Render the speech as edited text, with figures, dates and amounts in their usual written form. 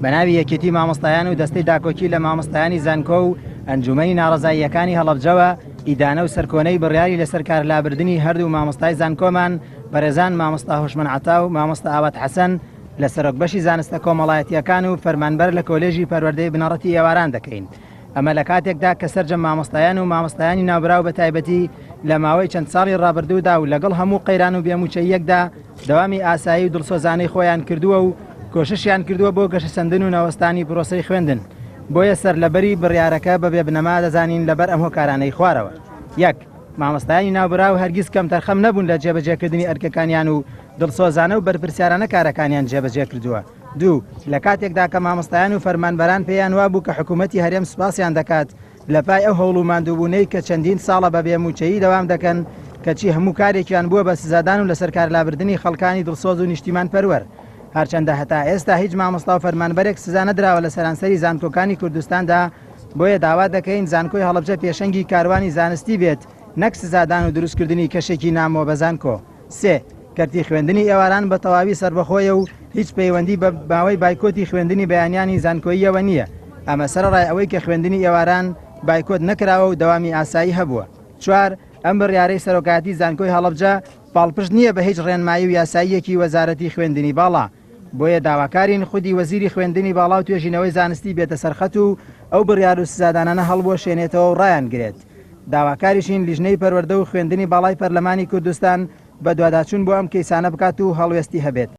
بەناوی یەکێتی مامۆستایان و دەستەی داکۆکی لە مامۆستایانی زانکۆ و ئەنجومەنی ناڕەزاییەکانی هەڵەبجەوە ئیدانە و سەرکۆنەی بڕیاری لەسەر کارلابردنی هەردوو مامۆستای زانکۆمان بەڕێزان مامۆستا هۆشمەند عەتا و مامۆستا ئاوات حەسەن لە سەرۆکبەشی زانستە کۆمەڵایەتیەکان و فەرمانبەر لە کۆلێژی پەروەردەی بنەڕەتی ئێواران دەکەین. ئەمە لە کاتێکدا کە سەرجەم مامۆستایان و مامۆستایانی ناوبراو بە تایبەتی لە ماوەی چەند ساڵی ڕابردوودا و لەگەڵ هەموو قەیران و بێموچەیەکدا دەوامی ئاسایی و دڵسۆزانەی خۆیان کردووە و کۆششیان کردووە بۆ گەشەسەندن و نەوەستانی پرۆسەی خوێندن. بۆیە سەرلەبەری بڕیارەکە بەبێ بنەما دەزانین لەبەر ئەم هۆکارانەی خوارەوە. یەک، مامۆستایانی ناوبراو هەرگیز کەم تەرخەم نەبوون لە جێبەجێکردنی ئەرکەکانیان و دڵسۆزانە و بەرپرسیارانە کارەکانیان جێبەجێ کردووە. دوو، لە کاتێکدا کە مامۆستایان و فەرمانبەران پێیان وابوو کە حکوومەتی هەرێم سوپاسیان دەکات لە پای ئەو هەوڵ و ماندووبوونەی کە چەندین ساڵە بە بێموچەیی دەوام دەکەن کەچی هەموو کارێکیان بووە بە سزادان و لەسەر کارلابردنی خەڵکانی دڵسۆز و نیشتیمان پەروەر. هەرچەندە هەتا ئێستا هیچ مامۆستا و فەرمانبەرێک سزا نەدراوە لە سەرانسەری زانکۆکانی کوردستاندا، بۆیە داوا دەکەین زانکۆی هەڵەبجە پێشەنگی کاروانی زانستی بێت، نەک سزادان و دروستکردنی کەشێکی نامەوە بە زانکۆ. سێ، کەرتی خوێندنی ئێواران بە تەواوی سربەخۆیە و هیچ پەیوەندی بە ماوەی بایکۆتی خوێندنی بەیانیانی زانکۆییەوە نییە. ئەمە سەرڕای ئەوەی کە خوێندنی ئێواران بایکۆت نەکراوە و دەوامی ئاسایی هەبووە. چوار، ئەم بڕیارەی سەرۆکایەتی زانکۆی هەڵەبجە پاڵپشت نییە بە هیچ ڕێنمایی و یاساییەکی وەزارەتی خوێندنی باڵا. بۆیە داواکارین خودی وەزیری خوێندنی باڵا و توێژینەوەی زانستی بێتە سەرخەت و ئەو بڕیار و سزادانانە هەڵبۆشێنێتەوە و ڕایان گرێت. داواکاریشین لیژنەی پەروەردە و خوێندنی باڵای پەرلەمانی کوردستان بە دواداچوون بۆ ئەم کەیسانە بکات و هەڵوێستی هەبێت.